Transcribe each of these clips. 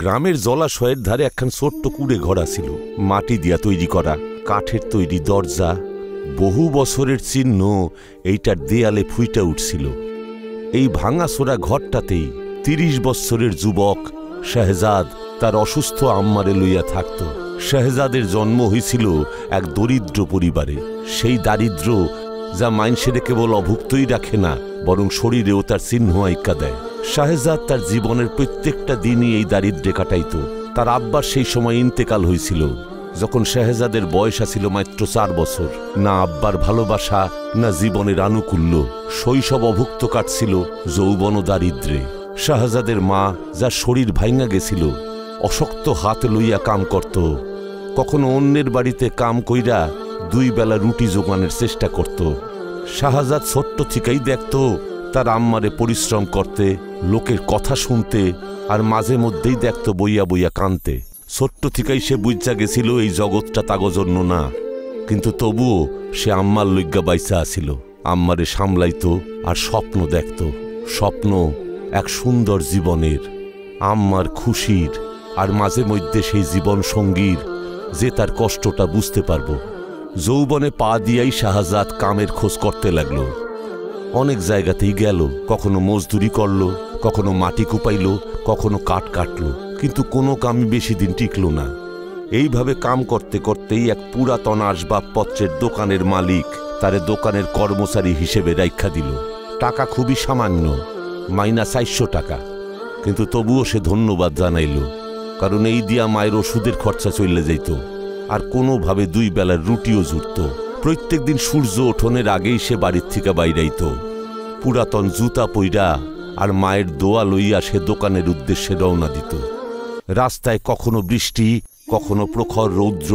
গ্রামের জলাশয়ের ধারে একখান ছোট্ট কুড়ে ঘর ছিল, মাটি দিয়া তৈরি করা, কাঠের তৈরি দরজা, বহু বছরের চিহ্ন এইটার দেয়ালে ফুইটা উঠছিল। এই ভাঙাচোরা ঘরটাতেই ৩০ বৎসরের যুবক শাহজাদ তার অসুস্থ আম্মারে লইয়া থাকত। শাহজাদের জন্ম হয়েছিল এক দরিদ্র পরিবারে। সেই দারিদ্র যা মাইনসেরে কেবল অভুক্তই রাখে না, বরং শরীরেও তার চিহ্ন আইকা দেয়। শাহজাদ তার জীবনের প্রত্যেকটা দিনই এই দারিদ্রে কাটাইত। তার আব্বার সেই সময় ইন্তেকাল হয়েছিল, যখন শাহজাদের বয়স ছিল মাত্র ৪ বছর। না আব্বার ভালোবাসা, না জীবনের আনুকূল্য, শৈশব অভুক্ত কাটছিল যৌবন দারিদ্রে। শাহজাদের মা, যার শরীর ভাঙা গেছিল, অশক্ত হাত লইয়া কাম করত। কখনো অন্যের বাড়িতে কাম কইরা 2 বেলা রুটি জোগানের চেষ্টা করত। শাহজাদ ছোট্ট থেকেই দেখত তার আম্মারে পরিশ্রম করতে, লোকের কথা শুনতে, আর মাঝে মধ্যেই দেখত বইয়া বইয়া কানতে। ছোট্ট থেকেই সে বুঝা গেছিল এই জগৎটা তাগো জন্য না, কিন্তু তবুও সে আম্মার লইগ্গা বাইসা আছিল। আম্মারে সামলাইত আর স্বপ্ন দেখত, স্বপ্ন এক সুন্দর জীবনের, আম্মার খুশির, আর মাঝে মধ্যে সেই জীবন সঙ্গীর যে তার কষ্টটা বুঝতে পারব। যৌবনে পা দিয়াই শাহজাদ কামের খোঁজ করতে লাগল। অনেক জায়গাতেই গেল, কখনো মজদুরি করল, কখনো মাটি কুপাইল, কখনো কাঠ কাটল, কিন্তু কোনো কামই বেশি দিন টিকল না। এইভাবে কাম করতে করতেই এক পুরাতন আসবাবপত্রের দোকানের মালিক তারে দোকানের কর্মচারী হিসেবে রাইখা দিল। টাকা খুবই সামান্য, মাইনা 400 টাকা, কিন্তু তবুও সে ধন্যবাদ জানাইল, কারণ এই দিয়া মায়ের ওষুধের খরচা চলে যাইত, আর কোনোভাবে 2 বেলার রুটিও জুটত। প্রত্যেক দিন সূর্য ওঠনের আগেই সে বাড়ির থেকে বাইরাইত, পুরাতন জুতা পইরা আর মায়ের দোয়া লইয়া সে দোকানের উদ্দেশ্যে রওনা দিত। রাস্তায় কখনো বৃষ্টি, কখনো প্রখর রৌদ্র,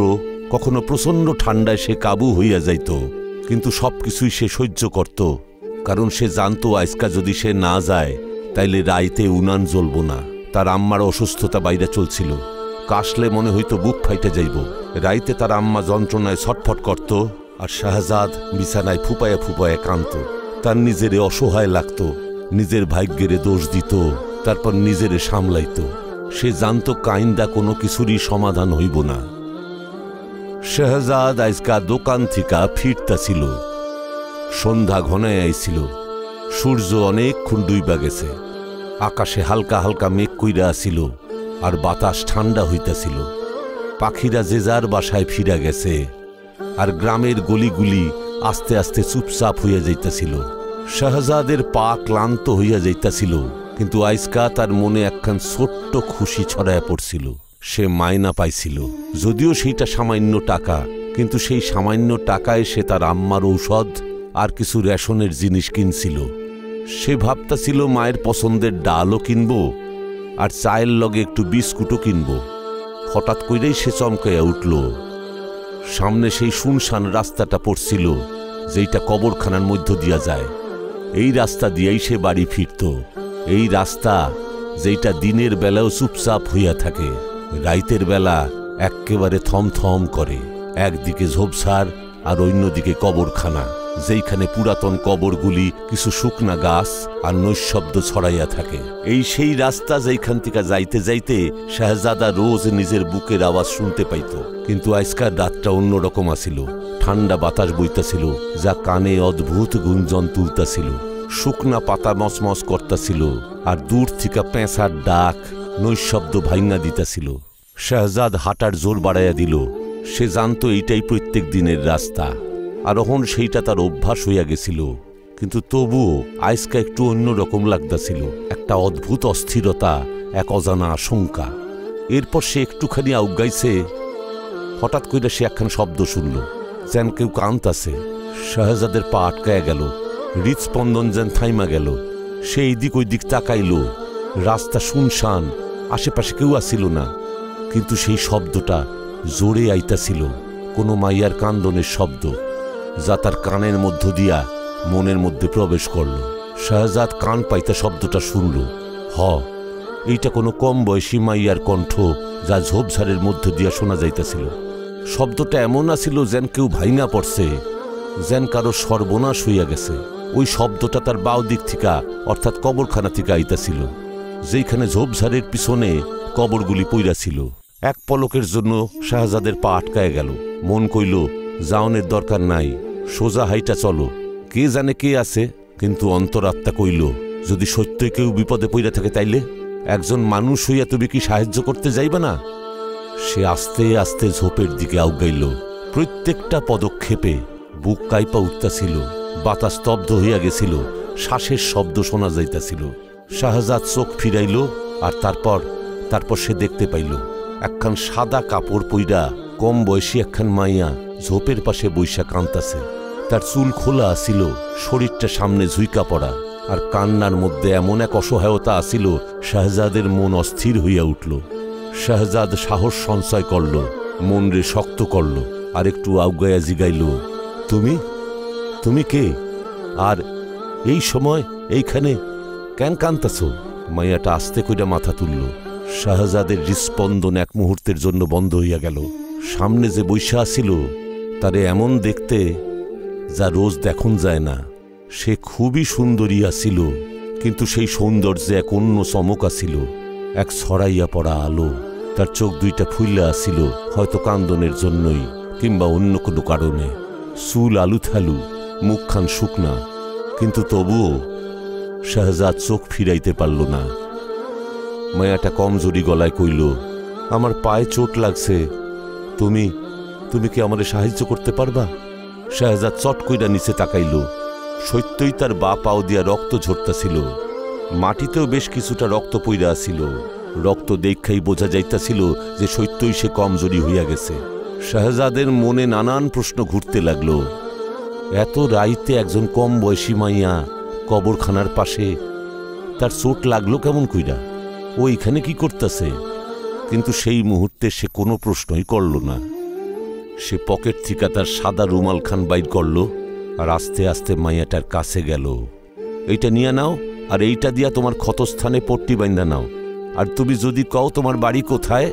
কখনো প্রচণ্ড ঠান্ডায় সে কাবু হইয়া যাইত, কিন্তু সবকিছুই সে সহ্য করত, কারণ সে জানত আজকা যদি সে না যায় তাইলে রাইতে উনান জ্বলব না। তার আম্মার অসুস্থতা বাইরে চলছিল, কাশলে মনে হইতো বুক ফাইটে যাইব। রাইতে তার আম্মা যন্ত্রণায় ছটফট করত, আর শাহজাদ বিছানায় ফুপায়া ফুপায়া কাঁদত। তার নিজেরে অসহায় লাগত, নিজের ভাগ্যেরে দোষ দিত, তারপর নিজেরে সামলাইত। সে জানত কাইন্দা কোনো কিছুরই সমাধান হইব না। শাহজাদ আজকা দোকান থিকা ফিরতাছিল। সন্ধ্যা ঘনায় আইছিল, সূর্য অনেকক্ষণ ডুইবা গেছে, আকাশে হালকা হালকা মেঘ কইরা আসিল, আর বাতাস ঠান্ডা হইতাছিল। পাখিরা যে যার বাসায় ফিরা গেছে, আর গ্রামের গলিগুলি আস্তে আস্তে চুপচাপ হইয়া যাইতাছিল। শাহজাদের পা ক্লান্ত হইয়া যাইতাছিল, কিন্তু আজকা তার মনে একখান ছোট্ট খুশি ছড়ায়া পড়ছিল। সে মাইনা পাইছিল, যদিও সেইটা সামান্য টাকা, কিন্তু সেই সামান্য টাকায় সে তার আম্মার ঔষধ আর কিছু রেশনের জিনিস কিনছিল। সে ভাবতাছিল মায়ের পছন্দের ডালও কিনব, আর চায়ের লগে একটু বিস্কুটও কিনব। হঠাৎ কইরেই সে চমকাইয়া উঠল। সামনে সেই শুনশান রাস্তাটা পড়ছিল, যেইটা কবরখানার মধ্য দিয়া যায়। এই রাস্তা দিয়েই সে বাড়ি ফিরত। এই রাস্তা যেইটা দিনের বেলাও চুপচাপ হইয়া থাকে, রাইতের বেলা এক্কেবারে থমথম করে। একদিকে ঝোপঝাড় আর অন্যদিকে কবরখানা, যেইখানে পুরাতন কবরগুলি কিছু শুকনা গাছ আর নৈশব্দ ছড়াইয়া থাকে। এই সেই রাস্তা যেইখান থেকে যাইতে যাইতে শাহজাদা রোজ নিজের বুকের আওয়াজ শুনতে পাইত। কিন্তু আজকার রাতটা অন্যরকম আছিল। ঠান্ডা বাতাস বইতাছিল, যা কানে অদ্ভুত গুঞ্জন তুলতাছিল। শুকনা পাতা মচমচ করতাছিল, আর দূর থেকে পেঁচার ডাক নৈশব্দ ভাইঙ্গা দিতাছিল। শাহজাদ হাঁটার জোর বাড়াইয়া দিল। সে জানত এইটাই প্রত্যেক দিনের রাস্তা, আর এখন সেইটা তার অভ্যাস হইয়া গেছিল। কিন্তু তবুও আজকা একটু অন্যরকম লাগতাছিল, একটা অদ্ভুত অস্থিরতা, এক অজানা আশঙ্কা। এরপর সে একটুখানি আউগাইছে, হঠাৎ করে সে একখান শব্দ শুনল, যেন কেউ কাঁদতাছে। শাহজাদের পা আটকায়া গেল, হৃদস্পন্দন যেন থাইমা গেল। সে এইদিক ওই দিক তাকাইল, রাস্তা শুনশান, আশেপাশে কেউ আসিল না, কিন্তু সেই শব্দটা জোরে আইতাছিল, কোনো মাইয়ার কান্দনের শব্দ, যা তার কানের মধ্য দিয়া মনের মধ্যে প্রবেশ করল। শাহজাদ কান পাইতা শব্দটা শুনল। এইটা কোনো কম বয়সী মাইয়ার কণ্ঠ, যা ঝোপঝাড়ের মধ্য দিয়া শোনা যাইতাছিল। শব্দটা এমন আছিল যেন কেউ ভাইঙা পড়ছে, যেন কারো সর্বনাশ হইয়া গেছে। ওই শব্দটা তার বাও দিক থেকে, অর্থাৎ কবরখানা থেকে আইতাছিল। যেখানে ঝোপঝাড়ের পিছনে কবরগুলি পইরা ছিল। এক পলকের জন্য শাহজাদের পা আটকায় গেল। মন কইল যাওনের দরকার নাই, সোজা হাইটা চলো, কে জানে কে আছে। কিন্তু অন্তরাত্মা কইল যদি সত্যই কেউ বিপদে পইরা থাকে তাইলে একজন মানুষ হইয়া তুমি কি সাহায্য করতে যাইবা না? সে আস্তে আস্তে ঝোপের দিকে আউগাইল। প্রত্যেকটা পদক্ষেপে বুক কাইপা উঠতাছিল, বাতাস স্তব্ধ হইয়া গেছিল, শ্বাসের শব্দ শোনা যাইতাছিল। শাহজাদ চোখ ফিরাইল আর তারপর সে দেখতে পাইল একখান সাদা কাপড় পইরা কম বয়সী একখান মাইয়া ঝোপের পাশে বৈশা কান্তাছে। তার চুল খোলা আসিল, শরীরটা সামনে ঝুইকা পড়া, আর কান্নার মধ্যে এমন এক অসহায়তা আসিল শাহজাদের মন অস্থির হইয়া উঠল। শাহজাদ সাহস সঞ্চয় করল, মন রে শক্ত করল, আর একটু আউগাইয়া জিগাইল, তুমি তুমি কে? আর এই সময় এইখানে কেন কান্তাছ? মাইয়াটা আস্তে কইরা মাথা তুলল। শাহজাদের হৃস্পন্দন এক মুহূর্তের জন্য বন্ধ হইয়া গেল। সামনে যে বৈশা আসিল তারে এমন দেখতে যা রোজ দেখুন যায় না। সে খুবই সুন্দরী আসিল, কিন্তু সেই সৌন্দর্যে এক অন্য চমক আসিল, এক ছড়াইয়া পড়া আলো। তার চোখ দুইটা ফুইল্লা আসিল, হয়তো কান্দনের জন্যই কিংবা অন্য কোনো কারণে। চুল আলুথালু, মুখখান শুকনা, কিন্তু তবুও শাহজাদ চোখ ফিরাইতে পারল না। মায়াটা কমজোরি গলায় কইল, আমার পায়ে চোট লাগছে, তুমি তুমি কি আমারে সাহায্য করতে পারবা? শাহজাদ চট কইরা নিচে তাকাইল। সত্যই তার বা পাও দিয়া রক্ত ঝরতাছিল, মাটিতেও বেশ কিছুটা রক্ত পইরা আসিল। রক্ত দেখাই বোঝা যাইতাছিল যে সত্যই সে কমজোরি হইয়া গেছে। শাহজাদের মনে নানান প্রশ্ন ঘুরতে লাগলো। এত রাইতে একজন কম বয়সী মাইয়া কবরখানার পাশে, তার চোট লাগলো কেমন কইরা? ও এখানে কি করতেছে? কিন্তু সেই মুহূর্তে সে কোনো প্রশ্নই করল না। সে পকেট থেকে তার সাদা রুমাল খান বাইর করল আর আস্তে আস্তে মাইয়াটার কাছে গেল। এইটা নিয়ে নাও, আর এইটা দিয়া তোমার ক্ষতস্থানে পট্টি বাইন্দা নাও। আর তুমি যদি কও তোমার বাড়ি কোথায়,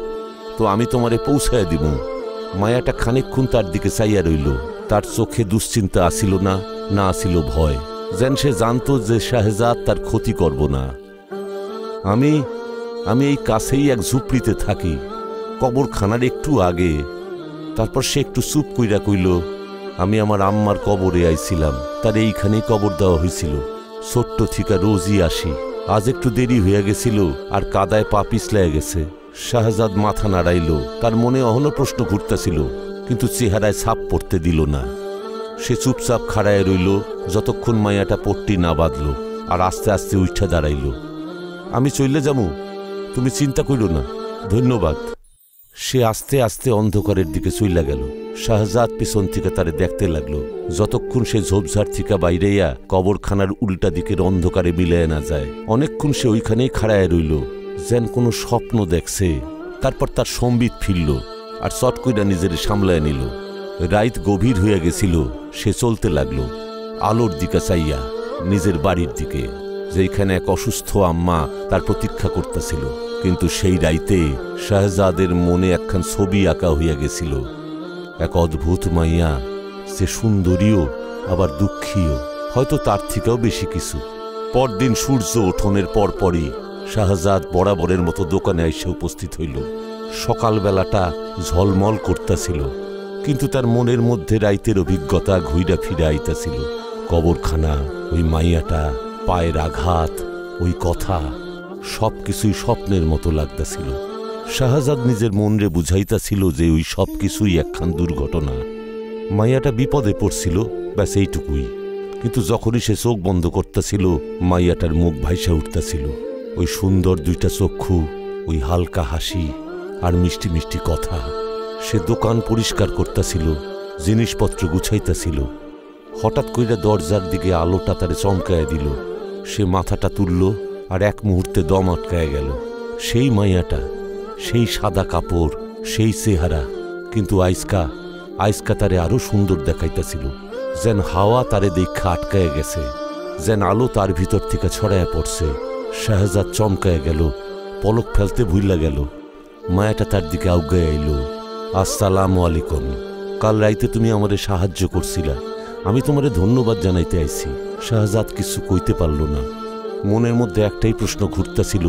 তো আমি তোমারে পৌঁছায় দিব। মায়াটা খানিকক্ষণ তার দিকে চাইয়া রইল। তার চোখে দুশ্চিন্তা আসিল না, না আসিল ভয়, যেন সে জানত যে শাহজাদ তার ক্ষতি করব না। আমি এই কাছেই এক ঝুপড়িতে থাকি, কবরখানার একটু আগে। তারপর সে একটু চুপ কইরা কইল, আমি আমার আম্মার কবরে আইছিলাম, তার এইখানেই কবর দেওয়া হয়েছিল। ছোট্ট থিকা রোজই আসি, আজ একটু দেরি হইয়া গেছিল আর কাদায় পা পিছলাইয়া গেছে। শাহজাদ মাথা নাড়াইল। তার মনে অহনো প্রশ্ন ঘুরতেছিল, কিন্তু চেহারায় ছাপ পড়তে দিল না। সে চুপচাপ খাড়ায় রইল যতক্ষণ মাইয়াটা পট্টি না বাঁধল, আর আস্তে আস্তে উঠা দাঁড়াইল। আমি চইলে যামু, তুমি চিন্তা কইল না, ধন্যবাদ। সে আস্তে আস্তে অন্ধকারের দিকে চইলা গেল। শাহজাদ পিছন থেকে তারে দেখতে লাগলো, যতক্ষণ সে ঝোপঝাড় থেকে বাইরেয়া কবরখানার উল্টা দিকের অন্ধকারে মিলায় না যায়। অনেকক্ষণ সে ওইখানেই খাড়ায় রইল, যেন কোনো স্বপ্ন দেখছে। তারপর তার সম্বিত ফিরল আর চট কইরা নিজের সামলায় নিল। রাইত গভীর হইয়া গেছিল। সে চলতে লাগলো আলোর দিকে চাইয়া, নিজের বাড়ির দিকে, যেখানে এক অসুস্থ আম্মা তার প্রতীক্ষা করতেছিল। কিন্তু সেই রাইতে শাহজাদের মনে একখান ছবি আঁকা হইয়া গেছিল। এক অদ্ভুত মাইয়া, সে সুন্দরীও আবার দুঃখীও, হয়তো তার থেকেও বেশি কিছু। পরদিন সূর্য ওঠনের পরপরই শাহজাদ বরাবরের মতো দোকানে এসে উপস্থিত হইল। সকালবেলাটা ঝলমল করতেছিল, কিন্তু তার মনের মধ্যে রাইতের অভিজ্ঞতা ঘুইরা ফিরে আইতাছিল। কবরখানা, ওই মাইয়াটা, পায়ের আঘাত, ওই কথা, সবকিছুই স্বপ্নের মতো লাগতাছিল। শাহজাদ নিজের মনরে বুঝাইতাছিল যে ওই সবকিছুই একখান দুর্ঘটনা। মাইয়াটা বিপদে পড়ছিল, ব্যাস এইটুকুই। কিন্তু যখনই সে চোখ বন্ধ করতেছিল, মাইয়াটার মুখ ভাইসা উঠতেছিল। ওই সুন্দর দুইটা চক্ষু, ওই হালকা হাসি আর মিষ্টি মিষ্টি কথা। সে দোকান পরিষ্কার করতেছিল, জিনিসপত্র গুছাইতেছিল। হঠাৎ কইরা দরজার দিকে আলোটা তারে চমকায় দিল। সে মাথাটা তুলল আর এক মুহূর্তে দম আটকায় গেল। সেই মাইয়াটা, সেই সাদা কাপড়, সেই চেহারা, কিন্তু আইসকা তারে আরো সুন্দর দেখাইতেছিল। যেন হাওয়া তারে দেখা আটকায় গেছে, যেন আলো তার ভিতর থেকে ছড়ায় পড়ছে। শাহজাদ চমকায় গেল, পলক ফেলতে ভুইলা গেল। মায়াটা তার দিকে আউগায় আইল। আসসালামু আলাইকুম, কাল রাইতে তুমি আমারে সাহায্য করছিলা, আমি তোমারে ধন্যবাদ জানাইতে আইছি। শাহজাদ কিছু কইতে পারল না। মনের মধ্যে একটাই প্রশ্ন ঘুরতেছিল,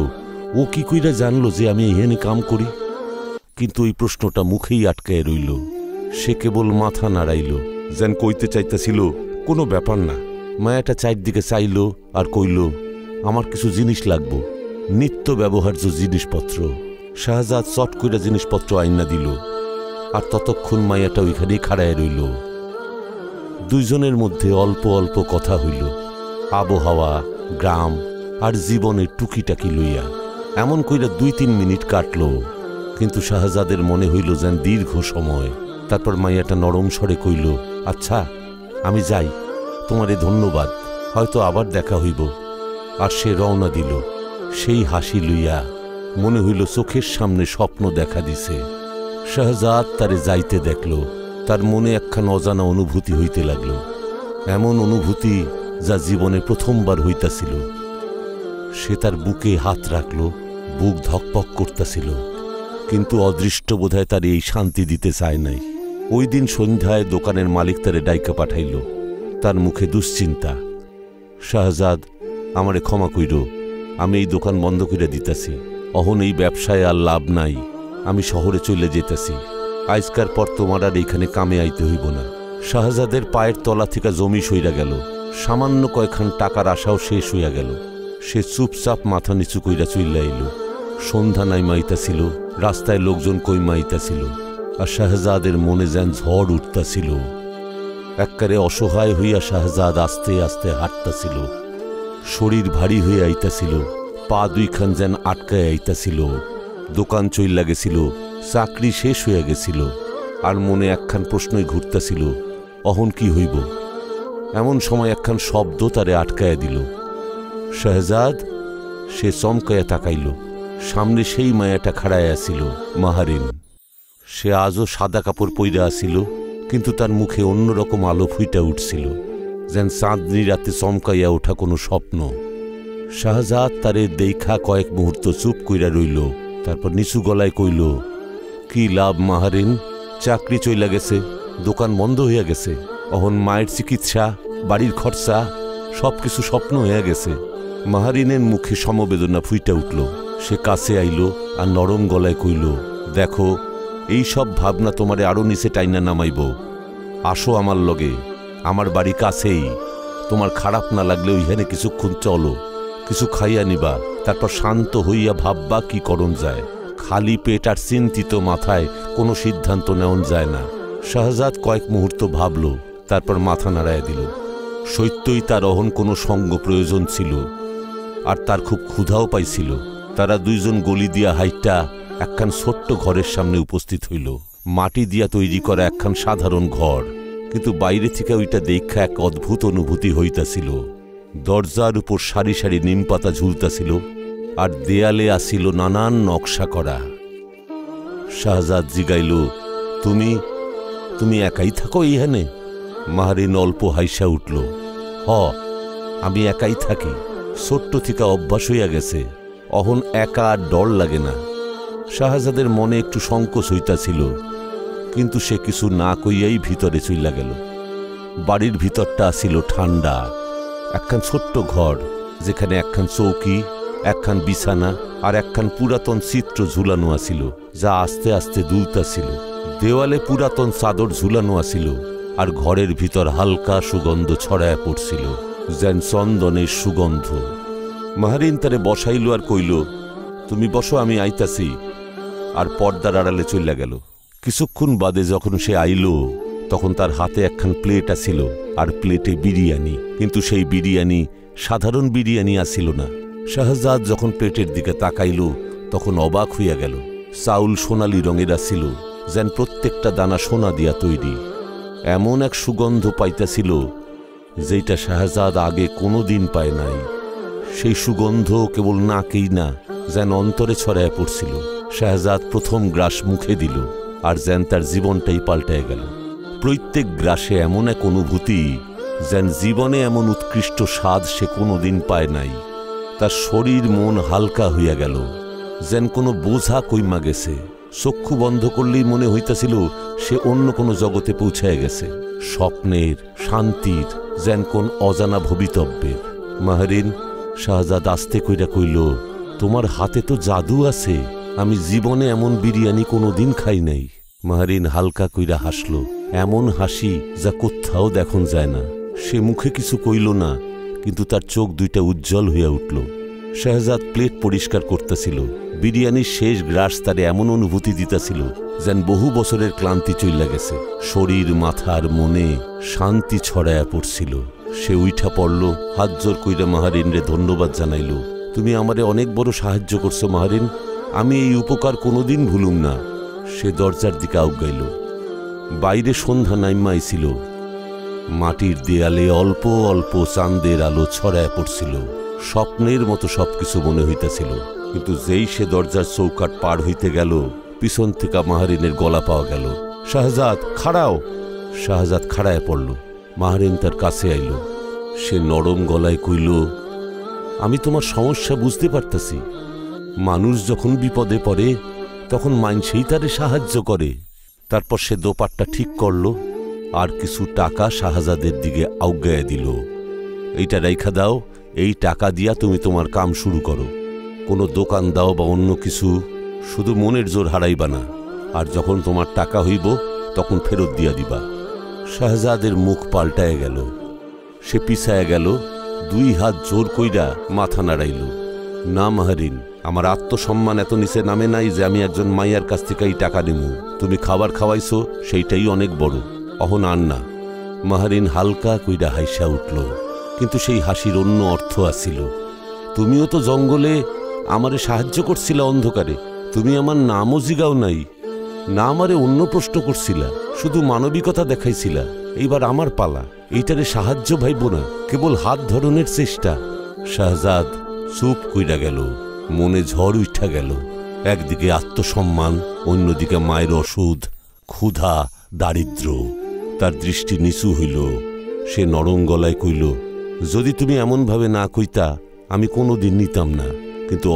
ও কি কইরা জানলো যে আমি এখানে কাম করি? কিন্তু ওই প্রশ্নটা মুখেই আটকায় রইল। সে কেবল মাথা নাড়াইল, যেন কইতে চাইতেছিল কোনো ব্যাপার না। মায়াটা চারদিকে চাইল আর কইল, আমার কিছু জিনিস লাগবো, নিত্য ব্যবহার্য জিনিসপত্র। শাহজাদ চট কইরা জিনিসপত্র আইনা দিল, আর ততক্ষণ মায়াটা ওইখানেই খাড়ায় রইল। দুইজনের মধ্যে অল্প অল্প কথা হইল, আবহাওয়া, গ্রাম আর জীবনের টুকিটাকি লইয়া। এমন কইরা 2-3 মিনিট কাটল, কিন্তু শাহজাদের মনে হইল যেন দীর্ঘ সময়। তারপর মাইয়াটা নরম স্বরে কইল, আচ্ছা আমি যাই, তোমারে ধন্যবাদ, হয়তো আবার দেখা হইব। আর সে রওনা দিল, সেই হাসি লইয়া। মনে হইল চোখের সামনে স্বপ্ন দেখা দিছে। শাহজাদ তারে যাইতে দেখল, তার মনে একখান অজানা অনুভূতি হইতে লাগল, এমন অনুভূতি যা জীবনে প্রথমবার হইতাছিল। সে তার বুকে হাত রাখল, বুক ধকপক করতেছিল, কিন্তু অদৃষ্ট বোধহয় তার এই শান্তি দিতে চায় নাই। ওই দিন সন্ধ্যায় দোকানের মালিক তারে ডাইকা পাঠাইল, তার মুখে দুশ্চিন্তা। শাহজাদ, আমারে ক্ষমা কইর, আমি এই দোকান বন্ধ করে দিতাছি, অহন এই ব্যবসায় আর লাভ নাই, আমি শহরে চলে যেতেছি, আজকার পর তোমার আর এইখানে কামে আইতে হইব না। শাহজাদের পায়ের তলা থেকে জমি সইরা গেল, সামান্য কয়েকখান টাকার আশাও শেষ হইয়া গেল। সে চুপচাপ মাথা নিচু কইরা চইল্লা এল। সন্ধ্যা নাইমাইতাছিল, রাস্তায় লোকজন কইমাইতাছিল, আর শাহজাদের মনে যেন ঝড় উঠতাছিল। একবারে অসহায় হইয়া শাহজাদ আস্তে আস্তে হাঁটতাছিল, শরীর ভারী হয়ে আইতাছিল, পা দুইখান যেন আটকায় আইতাছিল। দোকান চইল্লা গেছিল, চাকরি শেষ হইয়া গেছিল, আর মনে একখান প্রশ্নই ঘুরতাছিল, অহন কি হইব? এমন সময় একখান শব্দ তারে আটকায়া দিল। শাহজাদ! সে চমকায়া তাকাইল, সামনে সেই মায়াটা খাড়ায় আসিল, মাহারিন। সে আজও সাদা কাপড় পইরা আসিল, কিন্তু তার মুখে অন্যরকম আলো ফুইটা উঠছিল, যেন চাঁদনি রাতে চমকাইয়া ওঠা কোনো স্বপ্ন। শাহজাদ তারে দেখা কয়েক মুহূর্ত চুপ কইরা রইল, তারপর নিচু গলায় কইল, কি লাভ মাহারিন? চাকরি চইলা গেছে, দোকান বন্ধ হইয়া গেছে, অহন মায়ের চিকিৎসা, বাড়ির খরচা, সবকিছু স্বপ্ন হইয়া গেছে। মাহারিনের মুখে সমবেদনা ফুইটা উঠল। সে কাছে আইল আর নরম গলায় কইল, দেখো, এই সব ভাবনা তোমারে আরো নিচে টাইনা নামাইব। আসো আমার লগে, আমার বাড়ি কাছেই। তোমার খারাপ না লাগলে ওইখানে কিছুক্ষণ চলো, কিছু খাইয়া নিবা, তারপর শান্ত হইয়া ভাববা কি করণ যায়। খালি পেট আর চিন্তিত মাথায় কোনো সিদ্ধান্ত নেওয়া যায় না। শাহজাদ কয়েক মুহূর্ত ভাবল, তারপর মাথা নাড়াইয়া দিল। সত্যই তার অহন কোনো সঙ্গ প্রয়োজন ছিল, আর তার খুব ক্ষুধাও পাইছিল। তারা দুইজন গলি দিয়া হাইটটা একখান ছোট্ট ঘরের সামনে উপস্থিত হইল। মাটি দিয়া তৈরি করা একখান সাধারণ ঘর, কিন্তু বাইরে থেকে ওইটা দেখা এক অদ্ভুত অনুভূতি হইতাছিল। দরজার উপর সারি সারি নিম পাতা ঝুলতাছিল, আর দেয়ালে আসিল নানান নকশা করা। শাহজাদ জিগাইল, তুমি তুমি একাই থাকো এইখানে? মাহারিন অল্প হাইসা উঠল, হ, আমি একাই থাকি, ছোট্ট থেকে অভ্যাস হইয়া গেছে, অহন একা আর ডর লাগে না। শাহজাদের মনে একটু সংকোচ হইতাছিল, কিন্তু সে কিছু না কইয়াই ভিতরে চইলা গেল। বাড়ির ভিতরটা ছিল ঠান্ডা। একখান ছোট্ট ঘর, যেখানে একখান চৌকি, একখান বিছানা আর একখান পুরাতন চিত্র ঝুলানো আছিল, যা আস্তে আস্তে দুলতাছিল। দেওয়ালে পুরাতন চাদর ঝুলানো আছিল, আর ঘরের ভিতর হালকা সুগন্ধ ছড়ায় পড়ছিল, যেন চন্দনের সুগন্ধ। মাহারিন তারে বসাইল আর কইল, তুমি বসো, আমি আইতাছি, আর পর্দার আড়ালে চইলা গেল। কিছুক্ষণ বাদে যখন সে আইল, তখন তার হাতে একখান প্লেট আছিল, আর প্লেটে বিরিয়ানি। কিন্তু সেই বিরিয়ানি সাধারণ বিরিয়ানি আসিল না। শাহজাদ যখন প্লেটের দিকে তাকাইল, তখন অবাক হইয়া গেল। চাউল সোনালি রঙের আসিল, যেন প্রত্যেকটা দানা সোনা দিয়া তৈরি। এমন এক সুগন্ধ পাইতাছিল, যেটা শাহজাদ আগে কোনোদিন পায় নাই। সেই সুগন্ধ কেবল নাকেই না, যেন অন্তরে ছড়ায় পড়ছিল। শাহজাদ প্রথম গ্রাস মুখে দিল, আর যেন তার জীবনটাই পাল্টায় গেল। প্রত্যেক গ্রাসে এমন এক অনুভূতি, যেন জীবনে এমন উৎকৃষ্ট স্বাদ সে কোনোদিন পায় নাই। তার শরীর মন হালকা হইয়া গেল, যেন কোনো বোঝা কইমা গেছে। চক্ষু বন্ধ করলেই মনে হইতাছিল সে অন্য কোনো জগতে পৌঁছায় গেছে, স্বপ্নের, শান্তির, যেন কোন অজানা ভবিতব্যের। মাহারিন, শাহজাদ আস্তে কইরা কইল, তোমার হাতে তো জাদু আছে, আমি জীবনে এমন বিরিয়ানি কোনোদিন খাই নাই। মাহারিন হালকা কইরা হাসল, এমন হাসি যা কোথাও দেখুন যায় না। সে মুখে কিছু কইল না, কিন্তু তার চোখ দুইটা উজ্জ্বল হইয়া উঠল। শাহজাদ প্লেট পরিষ্কার করতেছিল। বিরিয়ানির শেষ গ্রাস তারে এমন অনুভূতি দিতেছিল যেন বহু বছরের ক্লান্তি চইলা গেছে। শরীর, মাথার, মনে শান্তি ছড়ায়া পড়ছিল। সে উইঠা পড়ল, হাত জোর কইরা মাহারিন রে ধন্যবাদ জানাইল। তুমি আমারে অনেক বড় সাহায্য করছো মাহারিন, আমি এই উপকার কোনোদিন ভুলুম না। সে দরজার দিকে আউগাইল। বাইরে সন্ধ্যা নাইমাইছিল। মাটির দেয়ালে অল্প অল্প চাঁদের আলো ছড়ায় পড়ছিল। স্বপ্নের মতো সবকিছু মনে হইতেছিল। কিন্তু যেই সে দরজার চৌকাট পার হইতে গেল, পিছন থেকে মাহারিনের গলা পাওয়া গেল, শাহজাদ খাড়াও। শাহজাদ খাড়ায় পড়ল। মাহারিন তার কাছে আইল। সে নরম গলায় কইল, আমি তোমার সমস্যা বুঝতে পারতাছি। মানুষ যখন বিপদে পড়ে তখন মাইনসেই তারে সাহায্য করে। তারপর সে দোপাট্টা ঠিক করল আর কিছু টাকা শাহজাদের দিকে আউগায়া দিল। এইটা রাইখা দাও, এই টাকা দিয়া তুমি তোমার কাম শুরু করো। কোনো দোকান দাও বা অন্য কিছু, শুধু মনের জোর হারাইবা না। আর যখন তোমার টাকা হইব তখন ফেরত দিয়া দিবা। শাহজাদের মুখ পাল্টায় গেল। সে পিছায় গেল, দুই হাত জোর কইরা মাথা নাড়াইল। না মাহারিন, আমার আত্মসম্মান এত নিচে নামে নাই যে আমি একজন মাইয়ার কাছ থেকে এই টাকা নেব। তুমি খাবার খাওয়াইছো, সেইটাই অনেক বড়, অহন আর না। মাহারিন হালকা কইরা হাইসা উঠল, কিন্তু সেই হাসির অন্য অর্থ আছিল। তুমিও তো জঙ্গলে আমারে সাহায্য করছিলা অন্ধকারে, তুমি আমার নামও জিগাও নাই, না আমারে অন্য প্রশ্ন করছিলা, শুধু মানবিকতা দেখাইছিলা। এইবার আমার পালা, এইটারে সাহায্য ভাইব না, কেবল হাত ধরনের চেষ্টা। শাহজাদ চুপ কইরা গেল, মনে ঝড় উঠা গেল। একদিকে আত্মসম্মান, অন্যদিকে মায়ের ওষুধ, ক্ষুধা, দারিদ্র। তার দৃষ্টি নিচু হইল। সে নরম গলায় কইল, যদি তুমি এমনভাবে না কইতা আমি কোনোদিন নিতাম না, কিন্তু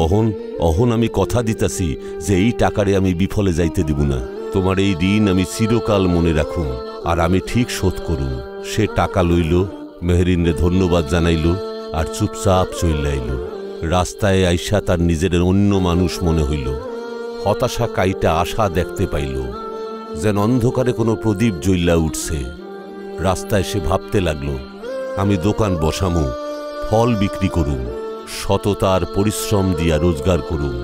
অহন আমি কথা দিতাছি যে এই টাকারে আমি বিফলে যাইতে দিব না। তোমার এই ঋণ আমি চিরকাল মনে রাখুম, আর আমি ঠিক শোধ করুম। সে টাকা লইল, মেহরিনরে ধন্যবাদ জানাইল আর চুপচাপ চইলাইল। রাস্তায় আইসা তার নিজের অন্য মানুষ মনে হইল। হতাশা কাইটা আশা দেখতে পাইল, যেন অন্ধকারে কোনো প্রদীপ জ্বইলা উঠছে। রাস্তায় সে ভাবতে লাগল, আমি দোকান বসামু, ফল বিক্রি করুম, সততার পরিশ্রম দিয়া রোজগার করুম।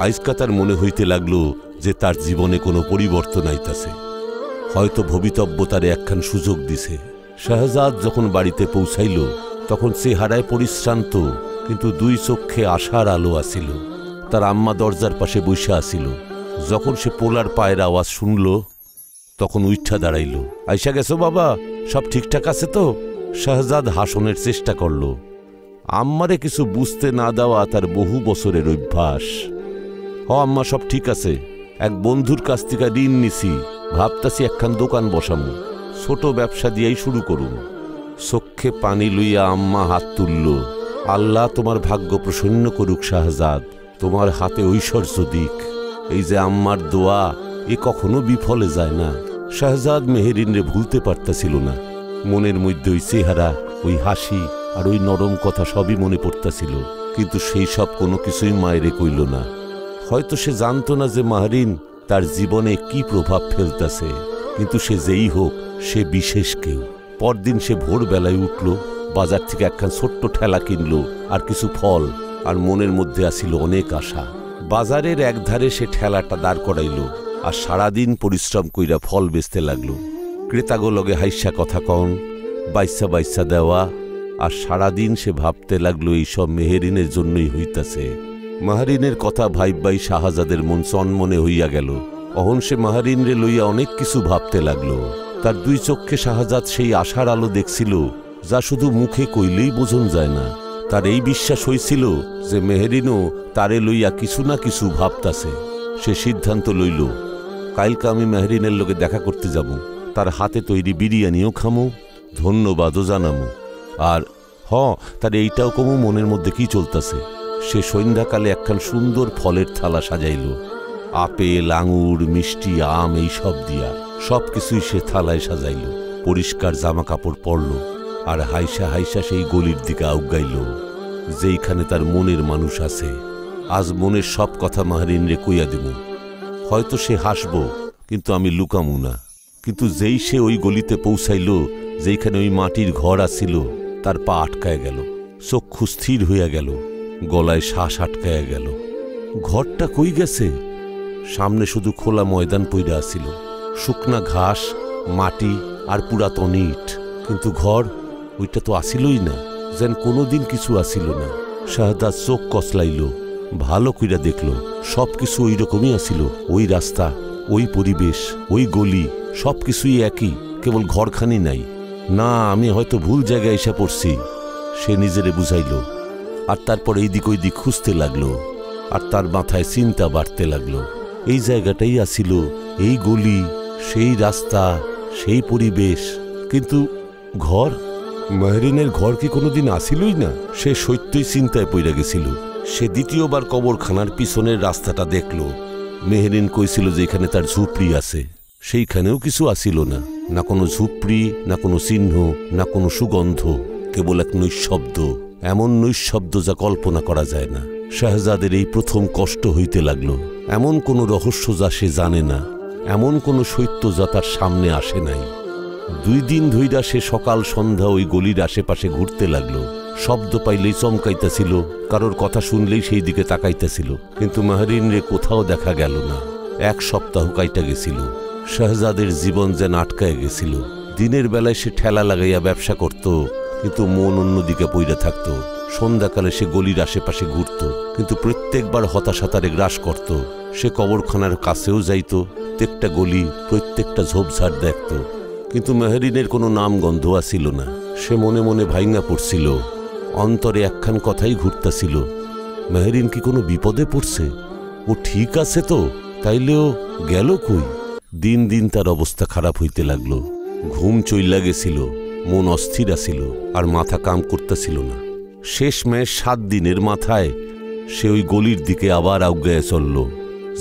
আইজকা তার মনে হইতে লাগল যে তার জীবনে কোনো পরিবর্তন আইতাছে। হয়তো ভবিতব্য তারে একখান সুযোগ দিছে। শাহজাদ যখন বাড়িতে পৌঁছাইল তখন চেহারায় পরিশ্রান্ত, কিন্তু দুই চক্ষে আশার আলো আসিল। তার আম্মা দরজার পাশে বইসা আসিল। যখন সে পোলার পায়ের আওয়াজ শুনল তখন উইঠা দাঁড়াইল। আইসা গেছো বাবা, সব ঠিকঠাক আছে তো? শাহজাদ হাসনের চেষ্টা করল। আম্মারে কিছু বুঝতে না দেওয়া তার বহু বছরের অভ্যাস। আম্মা, সব ঠিক আছে। এক বন্ধুর কাছ থেকে ঋণ নিছি, ভাবতাছি একখান দোকান বসামু, ছোট ব্যবসা দিয়েই শুরু করুন। চক্ষে পানি লইয়া আম্মা হাত তুলল। আল্লাহ তোমার ভাগ্য প্রসন্ন করুক শাহজাদ, তোমার হাতে ঐশ্বর্য দিক। এই যে আম্মার দোয়া, এ কখনো বিফলে যায় না। শাহজাদ মেহেরিনরে ভুলতে পারতাছিল না। মনের মধ্যে ওই চেহারা, ওই হাসি আর ওই নরম কথা সবই মনে পড়তাছিল, কিন্তু সেই সব কোনো কিছুই মায়েরে কইল না। হয়তো সে জানত না যে মাহরিন তার জীবনে কি প্রভাব ফেলতেছে, কিন্তু সে যেই হোক, সে বিশেষ কেউ। পরদিন সে ভোরবেলায় উঠল, বাজার থেকে একখান ছোট্ট ঠেলা কিনল আর কিছু ফল, আর মনের মধ্যে আসিল অনেক আশা। বাজারের একধারে সে ঠেলাটা দাঁড় করাইল আর সারাদিন পরিশ্রম কইরা ফল বেচতে লাগল। ক্রেতাগুলোকে হাইসা কথা কন, বাইসা বাইসা দেওয়া, আর সারাদিন সে ভাবতে লাগলো এইসব মেহেরিনের জন্যই হইতাছে। মাহারিনের কথা ভাইবাই শাহজাদের মন চনমনে হইয়া গেল। অহন সে মাহারিনরে লইয়া অনেক কিছু ভাবতে লাগলো। তার দুই চক্ষে শাহজাদ সেই আশার আলো দেখছিল, যা শুধু মুখে কইলেই বোঝন যায় না। তার এই বিশ্বাস হইছিল যে মেহেরিনও তারে লইয়া কিছু না কিছু ভাবতাছে। সে সিদ্ধান্ত লইল, কালকে আমি মেহেরিনের লগে দেখা করতে যাব, তার হাতে তৈরি বিরিয়ানিও খামো, ধন্যবাদও জানামো, আর তার এইটাও কমু মনের মধ্যে কি চলতেছে। সে সন্ধ্যাকালে একখান সুন্দর ফলের থালা সাজাইল, আপেল, আঙুর, মিষ্টি, আম এইসব দিয়া সব কিছুই সে থালায় সাজাইল। পরিষ্কার জামা কাপড় পরল আর হাইসা হাইসা সেই গলির দিকে আউগাইল, যেইখানে তার মনের মানুষ আছে। আজ মনের সব কথা মাহারিন রে কইয়া দিব। হয়তো সে হাসব, কিন্তু আমি লুকামু না। কিন্তু যেই সে ওই গলিতে পৌঁছাইল যেইখানে ওই মাটির ঘর আছিল, তার পা আটকায় গেল, চক্ষু স্থির হইয়া গেল, গলায় শ্বাস আটকায় গেল। ঘরটা কই গেছে? সামনে শুধু খোলা ময়দান পইরা আছিল, শুকনা ঘাস, মাটি আর পুরাতন ইট। কিন্তু ঘর ওইটা তো আসিলই না, যেন কোনোদিন কিছু আসিল না। শাহাদাত চোখ কসলাইল, ভালো কইরা দেখল সবকিছু ওই রকমই আসিল। ওই রাস্তা, ওই পরিবেশ, ওই গলি, সবকিছুই একই, কেবল ঘরখানি নাই। না, আমি হয়তো ভুল জায়গায় এসে পড়ছি, সে নিজেরে বুঝাইল। আর তারপর এইদিক ওই দিক খুঁজতে লাগলো, আর তার মাথায় চিন্তা বাড়তে লাগলো। এই জায়গাটাই আসিল, এই গলি, সেই রাস্তা, সেই পরিবেশ, কিন্তু ঘর, মাহরিনের ঘর কি কোনোদিন আসিলই না। সে সত্যই চিন্তায় পড়ে গেছিল। সে দ্বিতীয়বার কবরখানার পিছনের রাস্তাটা দেখল। মেহরিন কইছিল যে এখানে তার ঝুপড়ি আছে, সেইখানেও কিছু আসিল না। না কোনো ঝুপড়ি, না কোনো চিহ্ন, না কোনো সুগন্ধ, কেবল এক নৈঃশব্দ, এমন নৈঃশব্দ যা কল্পনা করা যায় না। শাহজাদের এই প্রথম কষ্ট হইতে লাগল। এমন কোনো রহস্য যা সে জানে না, এমন কোনো সত্য যা তার সামনে আসে নাই। 2 দিন ধইরা সে সকাল সন্ধ্যা ওই গলির আশেপাশে ঘুরতে লাগলো। শব্দ পাইলেই চমকাইতেছিল, কারোর কথা শুনলেই সেই দিকে তাকাইতেছিল, কিন্তু মাহরিন রে কোথাও দেখা গেল না। 1 সপ্তাহ কাইটা গেছিল। শাহজাদের জীবন যেন আটকায় গেছিল। দিনের বেলায় সে ঠেলা লাগাইয়া ব্যবসা করত, কিন্তু মন অন্যদিকে পইরা থাকত। সন্ধ্যাকালে সে গলির আশেপাশে ঘুরত, কিন্তু প্রত্যেকবার হতাশা তারে গ্রাস করত। সে কবরখানার কাছেও যাইত, প্রত্যেকটা গলি, প্রত্যেকটা ঝোপঝাড় দেখত, কিন্তু মেহরিনের কোনো নাম গন্ধ আসিল না। সে মনে মনে ভাইঙ্গা পড়ছিল, অন্তরে একখান কথাই ঘুরতাছিল, মেহরিন কি কোনো বিপদে পড়ছে? ও ঠিক আছে তো? তাইলেও গেল কই? দিন দিন তার অবস্থা খারাপ হইতে লাগলো। ঘুম চইলা গেছিল, মন অস্থির আছিল, আর মাথা কাম করতেছিল না। শেষমেশ 7 দিনের মাথায় সে ওই গলির দিকে আবার আউগায় চলল,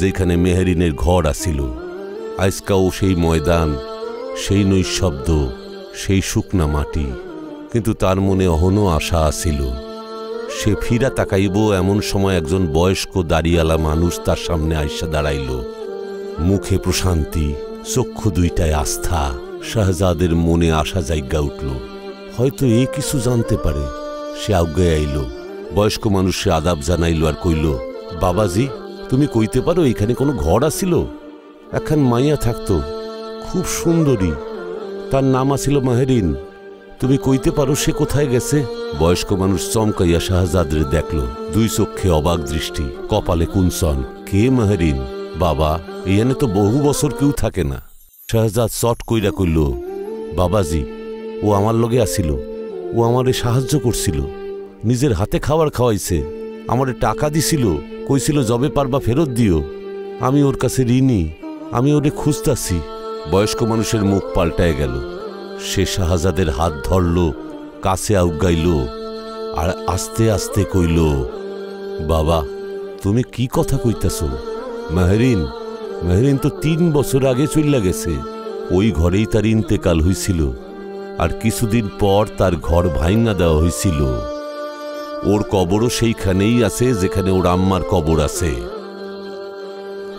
যেখানে মেহরিনের ঘর আছিল। আজকাও সেই ময়দান, সেই নৈঃশব্দ, সেই শুকনা মাটি, কিন্তু তার মনে অহনো আশা আছিল। সে ফিরা তাকাইব এমন সময় একজন বয়স্ক দাড়িওয়ালা মানুষ তার সামনে আইসা দাঁড়াইল। মুখে প্রশান্তি, চক্ষু দুইটায় আস্থা। শাহজাদের মনে আশা জায়গা উঠল, হয়তো এ কিছু জানতে পারে। সে আজ্ঞায় আইল। বয়স্ক মানুষে আদাব জানাইল আর কইল, বাবাজি, তুমি কইতে পারো এখানে কোনো ঘর আছিল? একখান মাইয়া থাকতো, খুব সুন্দরী, তার নাম আছিল মাহরিন। তুমি কইতে পারো সে কোথায় গেছে? বয়স্ক মানুষ চমকাইয়া শাহজাদরে দেখল, 2 চক্ষে অবাক দৃষ্টি, কপালে কুঞ্চন। কে মাহরিন? বাবা, এখানে তো বহু বছর কেউ থাকে না। শাহজাদ চট কইরা কইল, বাবাজি, ও আমার লগে আসিল, ও আমারে সাহায্য করছিল, নিজের হাতে খাবার খাওয়াইছে, আমারে টাকা দিছিল, কইছিল যবে পারবা ফেরত দিও। আমি ওর কাছে ঋণী, আমি ওরে খুঁজতাছি। বয়স্ক মানুষের মুখ পাল্টায় গেল। সে শাহজাদের হাত ধরল, কাছে আউগাইল, আর আস্তে আস্তে কইল, বাবা, তুমি কি কথা কইতাছ? মেহরিন তো 3 বছর আগে চইলা গেছে। ওই ঘরেই তার ইন্তেকাল হইছিল, আর কিছুদিন পর তার ঘর ভাইঙ্গা দেওয়া হইছিল। ওর কবরও সেইখানেই আছে যেখানে ওর আম্মার কবর আছে।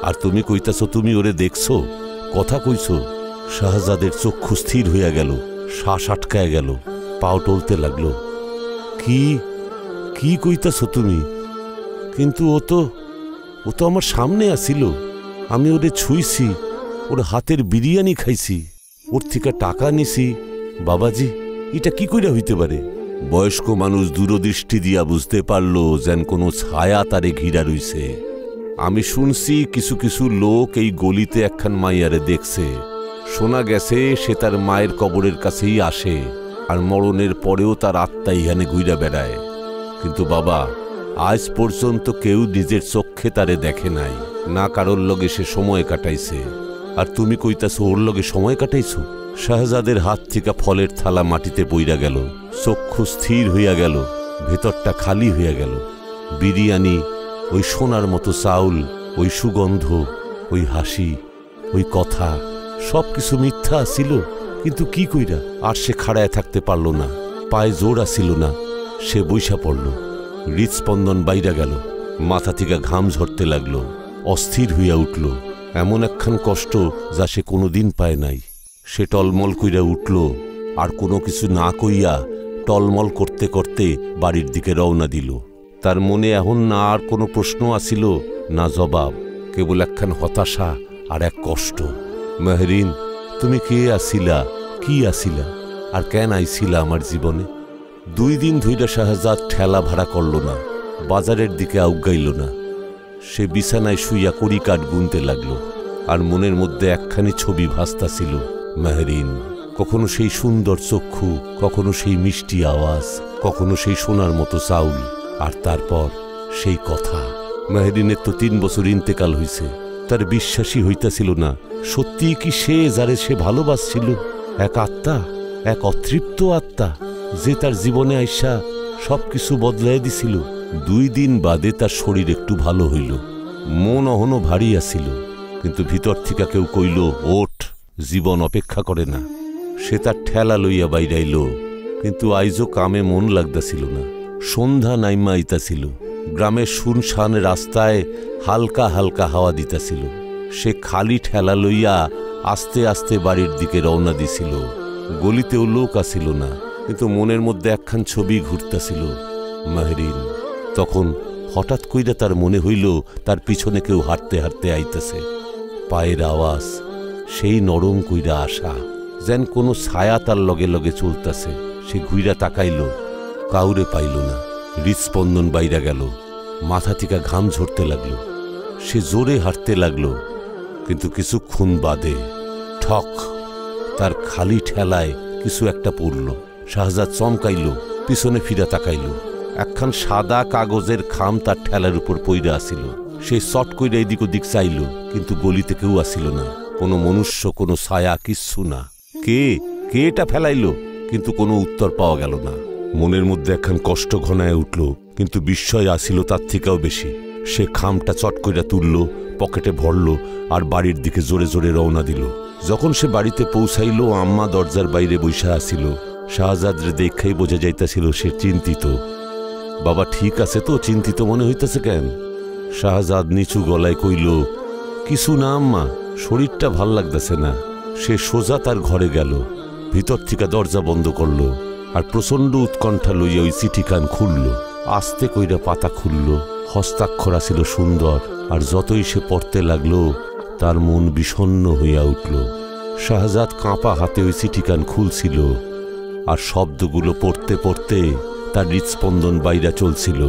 আর তুমি কইতাছ তুমি ওরে দেখছো, কথা কইছো? শাহজাদের চক্ষু স্থির হইয়া গেল, শ্বাস আটকায় গেল, পাও টলতে লাগলো। কি কইতাছ তুমি? কিন্তু ও তো আমার সামনে আসিল, আমি ওরে ছুঁইছি, ওর হাতের বিরিয়ানি খাইছি, ওর থেকে টাকা নিছি। বাবাজি, এটা কি কইরা হইতে পারে? বয়স্ক মানুষ দূরদৃষ্টি দিয়া বুঝতে পারল যেন কোনো ছায়া তারে ঘিরা রইছে। আমি শুনছি কিছু কিছু লোক এই গলিতে একখান মাইয়ারে দেখছে। শোনা গেছে সে তার মায়ের কবরের কাছেই আসে, আর মরণের পরেও তার আত্মা ইহানে ঘুইরা বেড়ায়। কিন্তু বাবা, আজ পর্যন্ত কেউ নিজের চক্ষে তারে দেখে নাই, না কারোর লগে সে সময় কাটাইছে। আর তুমি কইতাছো ওর লগে সময় কাটাইছো? শাহজাদের হাত থেকে ফলের থালা মাটিতে পইরা গেল, চক্ষু স্থির হইয়া গেল, ভেতরটা খালি হইয়া গেল। বিরিয়ানি, ওই সোনার মতো চাউল, ওই সুগন্ধ, ওই হাসি, ওই কথা, সবকিছু মিথ্যা ছিল। কিন্তু কি কইরা? আর সে খাড়ায় থাকতে পারল না, পায়ে জোর আসিল না। সে বইসা পড়ল, হৃদস্পন্দন বাইরা গেল, মাথা থেকে ঘাম ঝরতে লাগলো, অস্থির হইয়া উঠল। এমন একখান কষ্ট যা সে কোনোদিন পায় নাই। সে টলমল কইরা উঠল, আর কোনো কিছু না কইয়া টলমল করতে করতে বাড়ির দিকে রওনা দিল। তার মনে এখন না আর কোনো প্রশ্ন আসিল, না জবাব, কেবল একখান হতাশা আর এক কষ্ট। মেহরিন, তুমি কে আসিলা, কি আসিলা, আর কেন আইছিলা আমার জীবনে? 2 দিন ধইরা শাহজাদ ঠেলা ভাড়া করল না, বাজারের দিকে আউগাইল না। সে বিছানায় শুইয়া কড়ি কাঠ গুনতে লাগল, আর মনের মধ্যে একখানি ছবি ভাসতাছিল। মেহরিন, কখনো সেই সুন্দর চক্ষু, কখনো সেই মিষ্টি আওয়াজ, কখনো সেই সোনার মতো চাউল, আর তারপর সেই কথা। মেহরিনের তো 3 বছর ইন্তেকাল হইছে। তার বিশ্বাসই হইতাছিল না, সত্যিই কি সে যারে সে ভালোবাসছিল, এক আত্মা, এক অতৃপ্ত আত্মা, যে তার জীবনে আইসা সবকিছু বদলাই দিছিল। 2 দিন বাদে তার শরীর একটু ভালো হইল, মন অহনো ভারী আসিল, কিন্তু ভিতর থেকে কেউ কইল, ওঠ, জীবন অপেক্ষা করে না। সে তার ঠেলা লইয়া বাইরাইল, কিন্তু আইজও কামে মন লাগতাছিল না। সন্ধ্যা নাইমা আইতাছিল, গ্রামের শুনশান রাস্তায় হালকা হালকা হাওয়া দিতাছিল। সে খালি ঠেলা লইয়া আস্তে আস্তে বাড়ির দিকে রওনা দিছিল। গলিতেও লোক আসিল না, কিন্তু মনের মধ্যে একখান ছবি ঘুরতাছিল, মেহরিন। তখন হঠাৎ কইরা তার মনে হইল তার পিছনে কেউ হাঁটতে হাঁটতে আইতেছে। পায়ের আওয়াজ, সেই নরম কইরা আসা, যেন কোনো ছায়া তার লগে লগে চলতেছে। সে ঘুইরা তাকাইল, কাউরে পাইল না। হৃৎস্পন্দন বাইরা গেল, মাথা থেকে ঘাম ঝরতে লাগলো। সে জোরে হাঁটতে লাগলো, কিন্তু কিছুক্ষণ বাদে ঠক, তার খালি ঠেলায় কিছু একটা পড়ল। শাহজাদ চমকাইল, পিছনে ফিরা তাকাইল। একখান সাদা কাগজের খাম তার ঠেলার উপর পইরা আসিল। সে চট কইরা এদিক ওদিক চাইল, কিন্তু গলিতে কেউ আসিল না, কোনো মনুষ্য, কোনো ছায়া, কিচ্ছু না। কে কে এটা ফেলাইল, কিন্তু কোনো উত্তর পাওয়া গেল না। মনের মধ্যে একখান কষ্ট ঘনায় উঠল, কিন্তু বিস্ময় আসিল তার থেকেও বেশি। সে খামটা চট কইরা তুলল, পকেটে ভরল, আর বাড়ির দিকে জোরে জোরে রওনা দিল। যখন সে বাড়িতে পৌঁছাইল, আম্মা দরজার বাইরে বইসা আসিল। শাহজাদরে দেখেই বোঝা যাইতাছিল সে চিন্তিত। বাবা ঠিক আছে তো? চিন্তিত মনে হইতেছে কেন? শাহজাদ নিচু গলায় কইল, কিছু না আম্মা, শরীরটা ভাল লাগতেছে না। সে সোজা তার ঘরে গেল, ভিতর থেকে দরজা বন্ধ করল, আর প্রচণ্ড উৎকণ্ঠা লইয়া ওই চিঠিখান খুলল। আস্তে কইরা পাতা খুলল। হস্তাক্ষর ছিল সুন্দর, আর যতই সে পড়তে লাগলো তার মন বিষণ্ণ হইয়া উঠল। শাহজাদ কাঁপা হাতে ওই চিঠিখান খুলছিল, আর শব্দগুলো পড়তে পড়তে তার হৃৎস্পন্দন বাইরা চলছিল,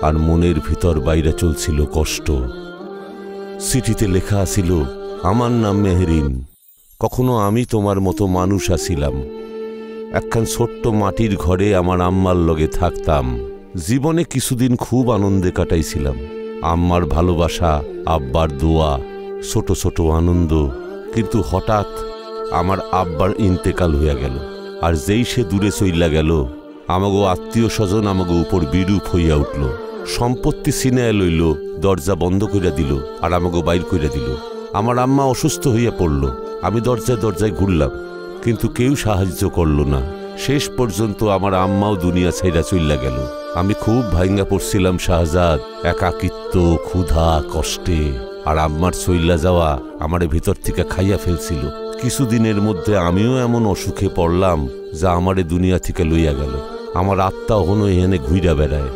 আর মনের ভিতর বাইরা চলছিল কষ্ট। চিঠিতে লেখা আছিল, আমার নাম মেহরিন। কখনো আমি তোমার মতো মানুষ আছিলাম। একখান ছোট্ট মাটির ঘরে আমার আম্মার লগে থাকতাম। জীবনে কিছুদিন খুব আনন্দে কাটাইছিলাম। আম্মার ভালোবাসা, আব্বার দোয়া, ছোট ছোট আনন্দ। কিন্তু হঠাৎ আমার আব্বার ইন্তেকাল হইয়া গেল, আর যেই সে দূরে চইলা গেল, আমাগো আত্মীয় স্বজন আমাগো উপর বিরূপ হইয়া উঠল। সম্পত্তি ছিনায়া লইল, দরজা বন্ধ কইরা দিল, আর আমাগো বাইর কইরা দিল। আমার আম্মা অসুস্থ হইয়া পড়ল। আমি দরজায় দরজায় ঘুরলাম, কিন্তু কেউ সাহায্য করল না। শেষ পর্যন্ত আমার আম্মাও দুনিয়া ছাইরা চইলা গেল। আমি খুব ভাঙ্গা পড়ছিলাম শাহজাদ, একাকিত্ব, ক্ষুধা, কষ্টে। আর আম্মার চইলা যাওয়া আমারে ভিতর থেকে খাইয়া ফেলছিল। কিছুদিনের মধ্যে আমিও এমন অসুখে পড়লাম যা আমারে দুনিয়া থেকে লইয়া গেল। আমার আত্মা হনো এখানে ঘুইরা বেড়ায়,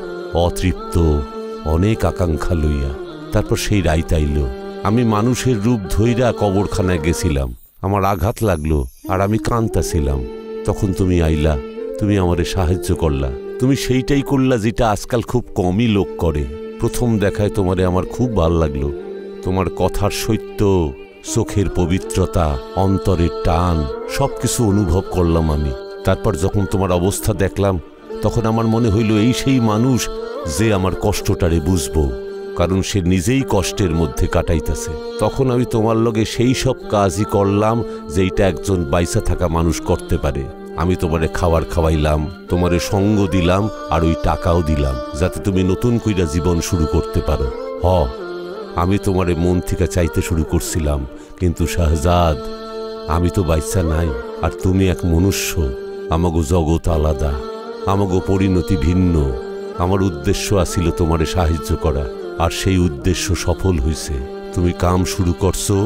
অতৃপ্ত, অনেক আকাঙ্ক্ষা লইয়া। তারপর সেই রাইত আইল। আমি মানুষের রূপ ধইরা কবরখানায় গেছিলাম। আমার আঘাত লাগলো, আর আমি কাঁদতাছিলাম। তখন তুমি আইলা, তুমি আমারে সাহায্য করলা। তুমি সেইটাই করলা যেটা আজকাল খুব কমই লোক করে। প্রথম দেখায় তোমারে আমার খুব ভাল লাগলো। তোমার কথার সত্য, চোখের পবিত্রতা, অন্তরের টান, সবকিছু অনুভব করলাম আমি। তারপর যখন তোমার অবস্থা দেখলাম, তখন আমার মনে হইল এই সেই মানুষ যে আমার কষ্টটারে বুঝবো, কারণ সে নিজেই কষ্টের মধ্যে কাটাইতেছে। তখন আমি তোমার লগে সেই সব কাজই করলাম যেইটা একজন বাইসা থাকা মানুষ করতে পারে। আমি তোমারে খাবার খাওয়াইলাম, তোমারে সঙ্গ দিলাম, আর ওই টাকাও দিলাম যাতে তুমি নতুন কইরা জীবন শুরু করতে পারো। আমি তোমারে মন থেকে চাইতে শুরু করছিলাম, কিন্তু শাহজাদ, আমি তো বাইসা নাই, আর তুমি এক মনুষ্য। আমাগো জগৎ আলাদা, আমাগো পরিণতি ভিন্ন। আমার উদ্দেশ্য আছিল তোমারে সাহায্য করা, আর সেই উদ্দেশ্য সফল হইছে। তুমি কাম শুরু করছো,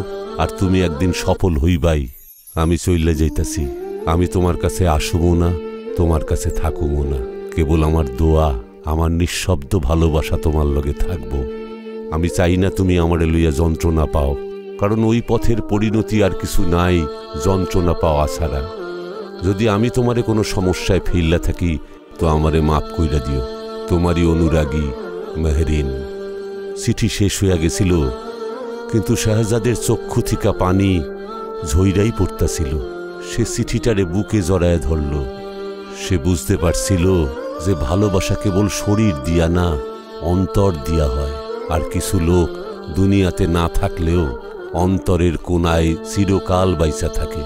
আর তুমি একদিন সফল হইবাই। আমি চইলে যাইতাছি। আমি তোমার কাছে আসবো না, তোমার কাছে থাকুমো না। কেবল আমার দোয়া, আমার নিঃশব্দ ভালোবাসা তোমার লগে থাকবো। আমি চাই না তুমি আমারে লইয়া যন্ত্রণা পাও, কারণ ওই পথের পরিণতি আর কিছু নাই যন্ত্রণা পাওয়া ছাড়া। যদি আমি তোমারে কোনো সমস্যায় ফেললা থাকি, তো আমারে মাফ কইরা দিও। তোমারই অনুরাগী মেহরিন। চিঠি শেষ হইয়া গেছিল, কিন্তু শাহজাদের চক্ষু থিকা পানি ঝইরাই পড়তাছিল। সে চিঠিটারে বুকে জড়ায় ধরল। সে বুঝতে পারছিল যে ভালোবাসা কেবল শরীর দিয়া না, অন্তর দিয়া হয়। আর কিছু লোক দুনিয়াতে না থাকলেও অন্তরের কোনায় চিরকাল বাইচা থাকে।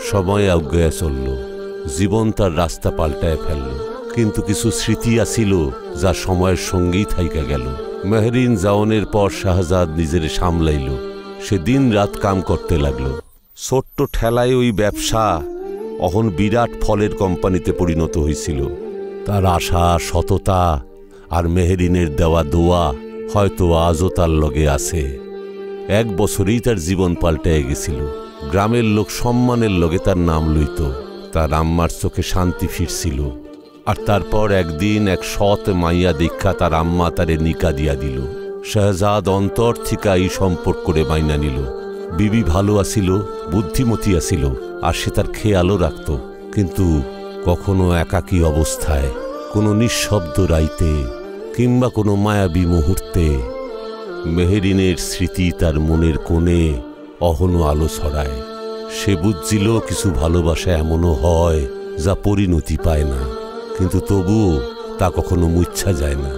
সময় আজ্ঞায় চলল, জীবন তার রাস্তা পাল্টায় ফেলল, কিন্তু কিছু স্মৃতি আছিল যা সময়ের সঙ্গেই থাইকা গেল। মেহরিন যাওনের পর শাহজাদ নিজের সামলাইল। সে দিন রাত কাম করতে লাগলো। ছোট্ট ঠেলায় ওই ব্যবসা অহন বিরাট ফলের কোম্পানিতে পরিণত হয়েছিল। তার আশা, সততা আর মেহরিনের দেওয়া দোয়া হয়তো আজও তার লগে আছে। 1 বছরেই তার জীবন পাল্টায় গেছিল। গ্রামের লোক সম্মানের লগে তার নাম লইত। তার আম্মার চোখে শান্তি ফিরছিল। আর তারপর একদিন এক সৎ মাইয়া দীক্ষা তার আম্মা তারে নিকা দিয়া দিল। শাহজাদ অন্তর থিকা এই সম্পর্ক করে মাইনা নিল। বিবি ভালো আছিল, বুদ্ধিমতী আছিল, আর সে তার খেয়ালও রাখত। কিন্তু কখনো একাকী অবস্থায়, কোনো নিঃশব্দ রাইতে কিংবা কোনো মায়াবী মুহূর্তে মেহরিনের স্মৃতি তার মনের কোণে অহনো আলো ছড়ায়। সে বুঝছিল কিছু ভালোবাসা এমনও হয় যা পরিণতি পায় না, কিন্তু তবুও তা কখনো মুচ্ছা যায় না।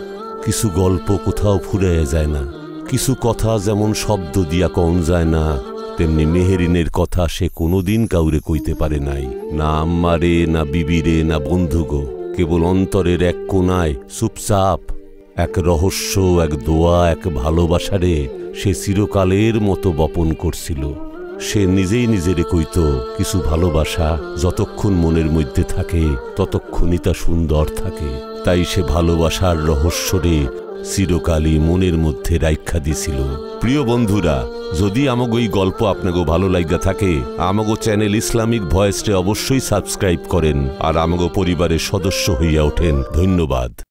কিছু গল্প কোথাও ফুরাইয়া যায় না। কিছু কথা যেমন শব্দ দিয়া কম যায় না, তেমনি মেহরিনের কথা সে কোনোদিন কাউরে কইতে পারে নাই। না আম্মারে, না বিবিরে, না বন্ধুগো। কেবল অন্তরের এক কোনায় চুপচাপ এক রহস্য, এক দোয়া, এক ভালোবাসারে সে চিরকালের মতো বপন করছিল। সে নিজেই নিজেরে কইত, কিছু ভালোবাসা যতক্ষণ মনের মধ্যে থাকে ততক্ষণই তা সুন্দর থাকে। তাই সে ভালোবাসার রহস্যরে চিরকালই মনের মধ্যে রাইখা দিছিল। প্রিয় বন্ধুরা, যদি আমাগো এই গল্প আপনাকে ভালো লাগা থাকে, আমাগো চ্যানেল ইসলামিক ভয়েসে অবশ্যই সাবস্ক্রাইব করেন আর আমাগো পরিবারের সদস্য হইয়া ওঠেন। ধন্যবাদ।